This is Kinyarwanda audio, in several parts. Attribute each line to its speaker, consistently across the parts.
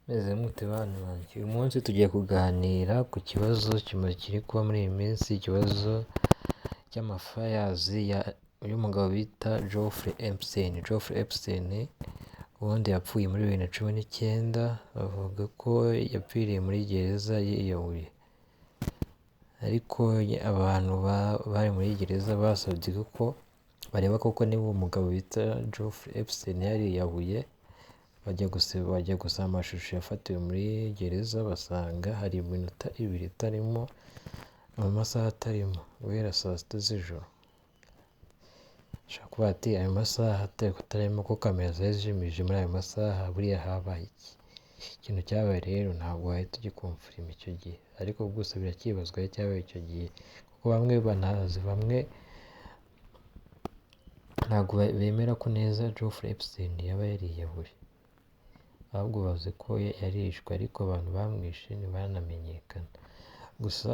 Speaker 1: Meze mute bana banjye? Uyu munsi tugiye kuganira ku kibazo kiri kuba muri iyi minsi, ikibazo cy'amafayazi y'umugabo bita Jeffrey Epstein. Jeffrey Epstein ubundi yapfuye muri 2019, bavuga ko yapfiriye muri gereza yiyahuye. Ariko abantu bari muri gereza basabye ko bareba koko niba umugabo bita Jeffrey Epstein yariyahuye. Bajya gusaba amashusho yafatiwe muri gereza, basanga hari iminota 2 itarimo, mu masaha atarimo, guhera saa 6 z'ijoro. Ashobora kuba ati ayo masaha kutarimo ko kamera zari zijimije muri ayo masaha, buriya habaye iki? Ikintu cyabaye rero ntabwo wahita ugikomfirima icyo gihe, ariko gusa biracyibazwa icyabaye icyo gihe, kuko bamwe banazi, bamwe ntabwo bemera ko neza Jeffrey Epstein yaba yariyahuye, ahubwo bazi ko yarishwe, ariko abantu bamwishe ntibaranamenyekana. Gusa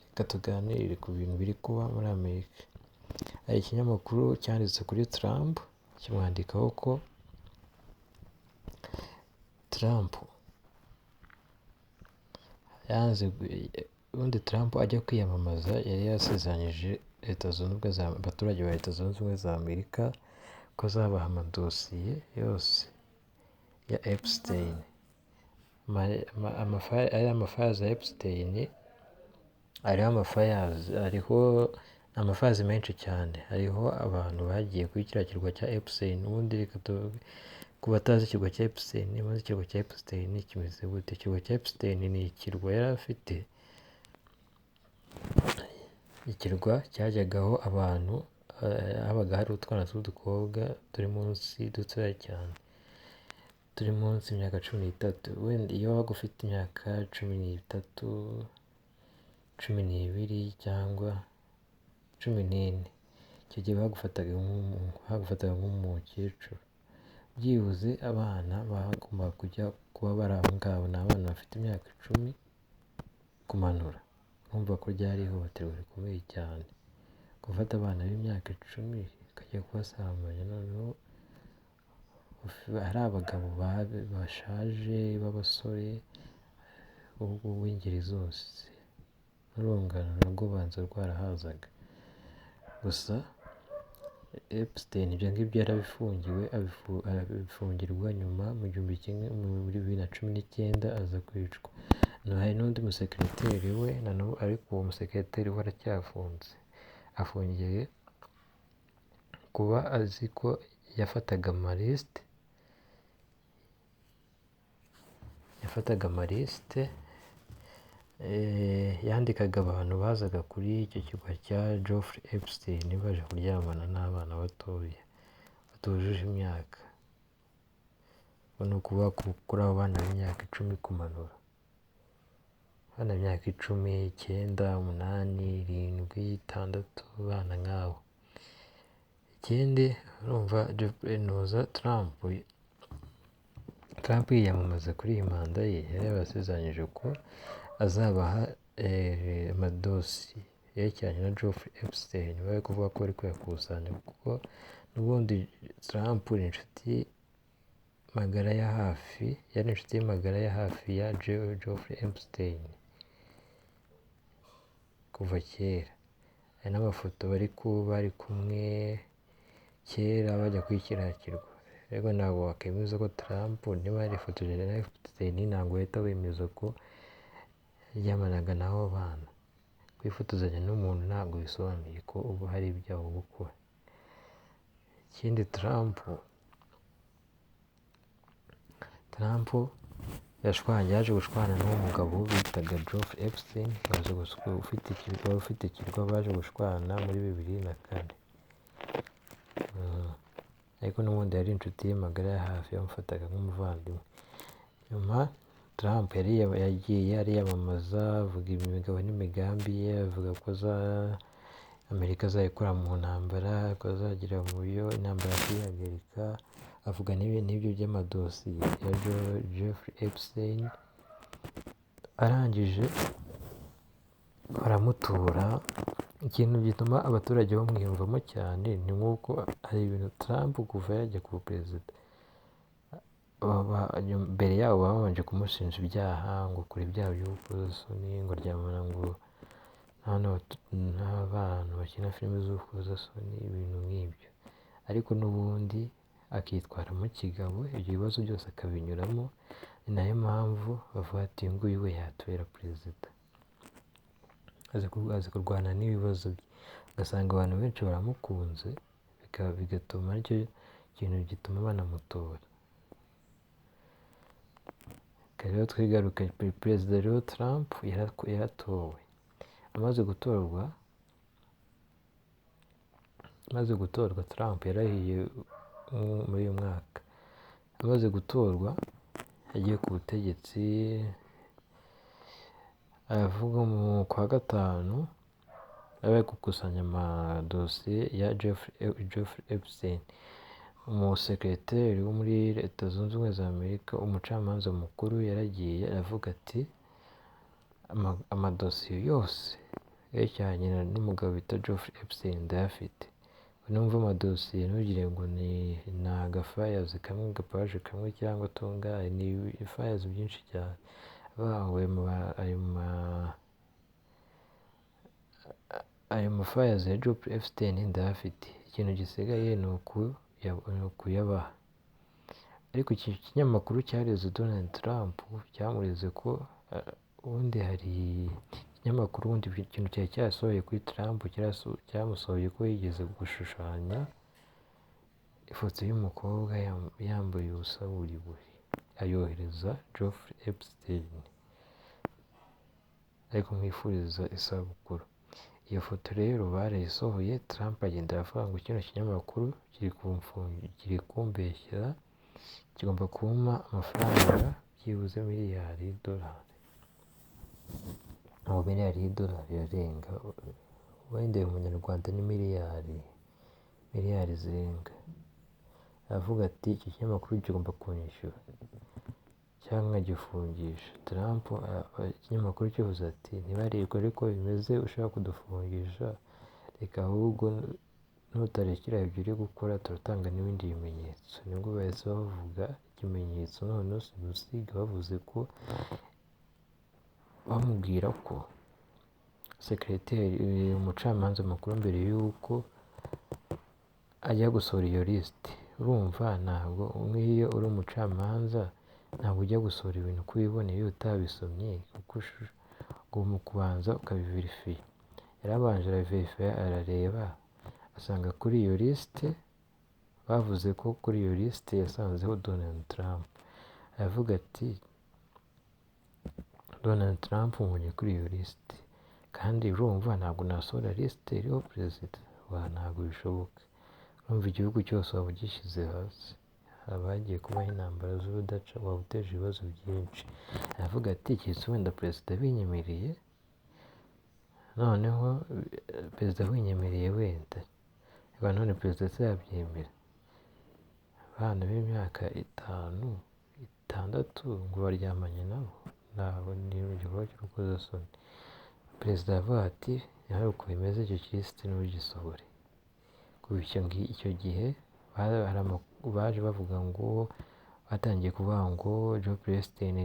Speaker 1: reka tuganire ku bintu biri kuba muri Amerika. Hari ikinyamakuru cyanditse kuri Trump kimwandikaho ko Trump ubundi Trump ajya kwiyamamaza yari yasezeranyije abaturage ba Leta Zunze Ubumwe za Amerika ko azabaha amadosiye yose ya Epstein. Ariya mafayazi ya Epstein, hariho amafayazi menshi cyane. Hariho abantu bagiye kuri kiriya kirwa cya Epstein. Ubundi reka ku batazi ikirwa cya Epstein, maze ikirwa cya Epstein kimeze gute? Ikirwa cya Epstein ni ikirwa yari afite, ikirwa cyajyagaho abantu, habaga hari utwana tw'udukobwa turi munsi, dutoya cyane, turi munsi y'imyaka 13. Wenda iyo wabaga ufite imyaka 13, 12 cyangwa 14, icyo gihe bagufataga nk'umukecuru. Byibuze abana bagombaga kujya kuba bari aho ngaho, ni abana bafite imyaka 10 kumanura. Urumva ko ryari ihohoterwa rikomeye cyane, gufata abana b'imyaka 10 ukajya kubasambanya. Noneho hari abagabo bashaje b'abasore b'ingeri zose, n'urungano nabwo banza rwarahazaga. Gusa Epstein ibyo ngibyo yarabifungiwe, abifungirwa nyuma mu 2019 aza kwicwa. Hari n'undi musekereteri we nanubu, ariko uwo musekereteri we aracyafunze, afungiye kuba azi ko yafataga amalisite, yandikaga abantu bazaga kuri icyo kirwa cya Jeffrey Epstein baje kuryamana n'abana batoya batujuje imyaka. Ni ukuvuga kuri abo bana b'imyaka 10 kumanura, abana b'imyaka 10, 9, 8, 7, 6, abana nk'abo. Ikindi urumva Trump yiyamamaza kuri iyi manda ye, yari yabasezeranyije ko azabaha amadosiye yerekeranye na Jeffrey Epstein. Bari kuvuga ko bari kuyakusanya, kuko n'ubundi Trump ni inshuti magara ya hafi ya Jeffrey Epstein kuva kera. Hari n'amafoto bari kumwe kera bajya kuri kiriya kirwa. Rero ntabwo wakemeza ko Trump niba yarifotoje na Epstein, ntabwo wahita wemeza ko yaryamanaga n'abo bana. Kwifotozanya n'umuntu ntabwo bisobanuye ko uba hari ibyaha uba ukora. Ikindi Trump yaje gushwana n'uwo mugabo bitaga Jeffrey Epstein, ufite ikirwa, baje gushwana muri 2004. Ariko n'ubundi yari inshuti ye magara ya hafi, yamufataga nk'umuvandimwe. Nyuma Trump yagiye ariyamamaza, avuga imigabo n'imigambi ye, avuga ko Amerika azayikura mu ntambara, ko azagira mu buryo intambara yakihagarika. Avuga n'ibyo by'amadosiye ya Jeffrey Epstein. Arangije baramutora. Ikintu gituma abaturage bamwiyumvamo cyane ni nk'uko hari ibintu Trump kuva yajya ku perezida mbere yabo babanje kumushinja ibyaha ngo akora ibyaha by'urukozasoni, ngo aryamana ngo n'abantu bakina filime z'urukozasoni, ibintu nk'ibyo. Ariko n'ubundi akitwaramo kigabo, ibyo bibazo byose akabinyuramo. Ni nayo mpamvu bavuga ati uyu nguyu we yatubera perezida, azi kurwana n'ibibazo bye. Ugasanga abantu benshi baramukunze, bigatuma aricyo kintu gituma banamutora. Rero twigaruke, perezida rero Trump yaratowe. Amaze gutorwa Trump yarahiye muri uyu mwaka. Amaze gutorwa yagiye ku butegetsi, aravuga mu kwa gatanu bari gukusanya amadosiye ya Jeffrey Epstein, umusekreteri wo muri Leta Zunze Ubumwe za Amerika. Umucamanza mukuru yaragiye aravuga ati amadosiye yose yerekeranye n'umugabo bita Jeffrey Epstein ndayafite. Numva amadosiye ntugire ngo ni agafayazi kamwe, agapaje kamwe cyangwa tungahe, ni ibifayazi byinshi cyane. Ayo mafayazi ya Jeffrey Epstein ndayafite, ikintu gisigaye ni ukuyabaha. Ariko iki kinyamakuru cyareze Donald Trump cyamureze ko ubundi hari ikinyamakuru, ubundi ikintu cyari cyasohoye kuri Trump cyamusohoye ko yigeze gushushanya ifoto y'umukobwa yambaye ubusa buri ayohereza Jeffrey Epstein, ariko mwifuriza isabukuru. Iyo foto rero barayisohoye, Trump agenda aravuga ngo kino kinyamakuru kiri kumbeshyera, kigomba kumpa amafaranga byibuze miliyari y'idolari. Aho miliyari y'idolari irarenga, wenda umunyarwanda ni miliyari zirenga. Aravuga ati iki kinyamakuru kigomba kunyishyura cyangwa nkagifungisha. Trump ikinyamakuru kivuze ati ntibarirwe ariko bimeze ushaka kudufungisha, reka ahubwo nutarekera ibyo uri gukora turatanga n'ibindi bimenyetso. Nibwo bahise bavuga ikimenyetso, noneho simusiga bavuze ko bamubwira ko sekreteri, umucamanza mukuru, mbere y'uko ajya gusohora iyo lisite. Urumva ntabwo nk'iyo uri umucamanza ntabwo ujya gusohora ibintu uko ubiboneye iyo utabisomye, kuko ugomba kubanza ukabiverifiya. Yarabanje araverifiya, arareba asanga kuri iyo lisite, bavuze ko kuri iyo lisite yasanzeho Donald Trump. Aravuga ati Donald Trump mbonye kuri iyo lisite, kandi urumva ntabwo nasohora lisite iriho perezida, ntabwo bishoboka. Urumva igihugu cyose waba ugishyize hasi, haba hagiye kubaho intambara z'urudaca, waba uteje ibibazo byinshi. Aravuga ati keretse wenda perezida binyemereye, noneho perezida winyemereye wenda, none perezida atabyemera, abana b'imyaka 5-6 ngo baryamanye nabo, ntabwo ni igikorwa cy'urukozasoni. Perezida aravuga ati nawe uko bimeze icyo kirisiti ntugisohore. Kuva icyo gihe baje bavuga ngo, batangiye kuvuga ngo Jeffrey Epstein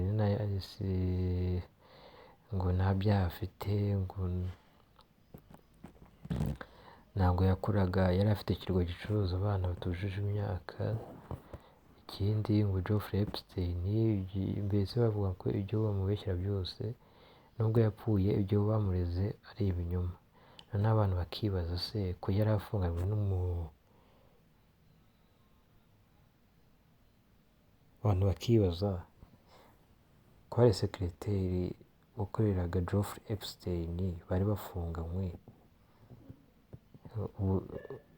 Speaker 1: ngo nta byaha afite, ngo ntabwo yari afite ikirwa gicuruza abana batujuje imyaka. Ikindi ngo Jeffrey Epstein, mbese bavuga ko ibyo bamubeshyira byose, nubwo yapfuye ibyo bamureze ari ibinyoma. Noneho abantu bakibaza se ko yari afunganywe abantu bakibaza ko hari sekreteri wakoreraga Jeffrey Epstein bari bafunganywe,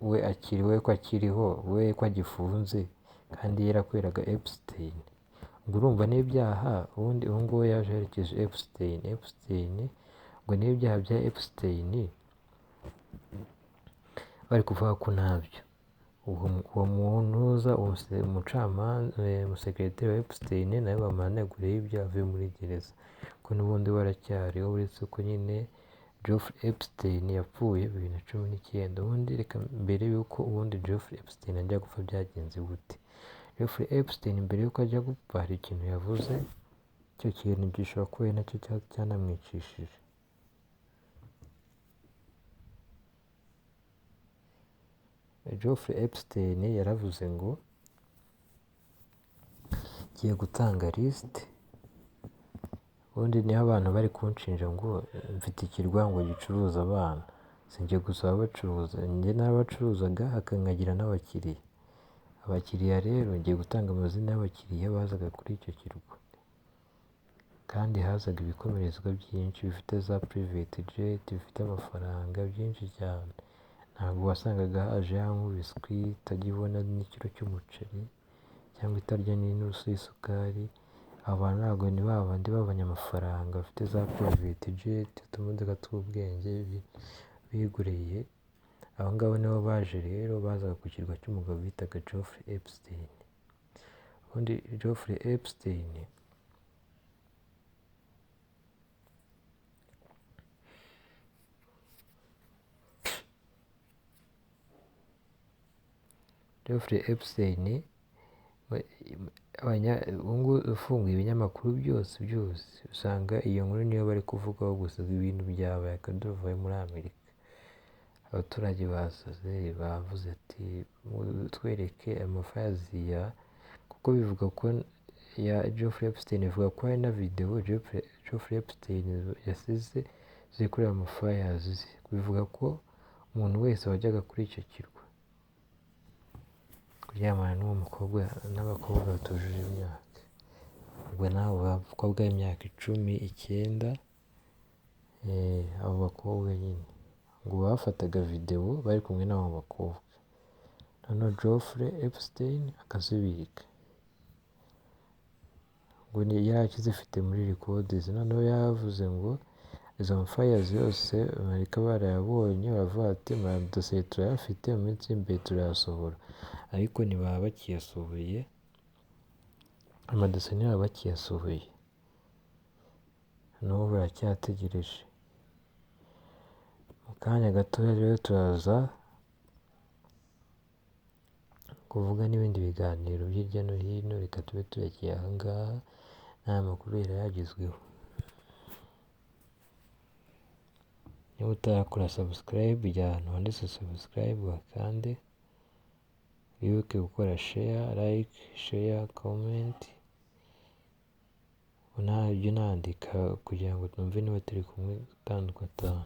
Speaker 1: we ko akiriho, we ko agifunze, kandi yarakoreraga Epstein. Ngo urumva n'ibyaha, ubundi ubu ngubu yaje aherekeje Epstein, ngo n'ibyaha bya Epstein bari kuvuga ko ntabyo. Uwo muntu uza umucamanza, umusekreteri wa Epstein, nawe bamuhanagureho ibyaha avuye muri gereza, ko n'ubundi baracyariho, uretse ko nyine Jeffrey Epstein yapfuye 2019. Ubundi reka mbere y'uko ubundi Jeffrey Epstein ajya gupfa byagenze gute? Jeffrey Epstein mbere y'uko ajya gupfa hari ikintu yavuze, icyo kintu gishobora kuba ari nacyo cyanamwicishije. Jeffrey Epstein yaravuze ngo ngiye gutanga lisite, ubundi niho abantu bari kunshinja ngo mfite ikirwa ngo gicuruza abana, sinjye gusa abacuruza, njye n'abacuruzaga hakankagira n'abakiriya. Abakiriya rero ngiye gutanga amazina y'abakiriya bazaga kuri icyo kirwa, kandi hazaga ibikomerezwa byinshi bifite za private jet, bifite amafaranga byinshi cyane. Ntabwo wasangaga haje yankubiswi itajya ibona n'ikiro cy'umuceri cyangwa itarya n'inusu y'isukari. Abantu ntabwo ni babandi b'abanyamafaranga bafite za private jet, utumodoka tw'ubwenge biguriye. Abo ngabo nibo baje rero, bazaga ku kirwa cy'umugabo bitaga Jeffrey Epstein. Ubundi Jeffrey Epstein ufunguye ibinyamakuru byose usanga iyo nkuru niyo bari kuvugaho gusa, ibintu byabaye akaduruvayo muri Amerika. Abaturage basaze, bavuze ati twereke amafayazi ya, kuko bivuga ko ya Jeffrey Epstein, bivuga ko hari na video Jeffrey Epstein yasize ziri kuri amafayazi ze. Bivuga ko umuntu wese wajyaga kuri icyo kirwa kuryamana n'uwo mukobwa n'abakobwa batujuje imyaka, ubwo nabo abakobwa b'imyaka 19, abo bakobwa nyine ngo bafataga video bari kumwe n'abo bakobwa, noneho Jeffrey Epstein akazibika, ngo yari akizifite muri records. Noneho yavuze ngo izo mafayazi yose Amerika barayabonye, baravuga ati amadosiye turayafite, mu minsi y'imbere turayasohora. Ariko ntibaba bakiyasohoye, amadosiye ntibaba bakiyasohoye, n'ubu baracyategereje. Mu kanya gatoya rero turaza kuvuga n'ibindi biganiro hirya no hino, reka tube turekeye aha ngaha, n'aya makuru yarayagezweho. Niba utarakora subscribe, ujya ahantu handitse subscribe wakande, wibuke gukora share, like, share, comment, ujye unandika kugira ngo twumve niba turi kumwe gatanu gatanu.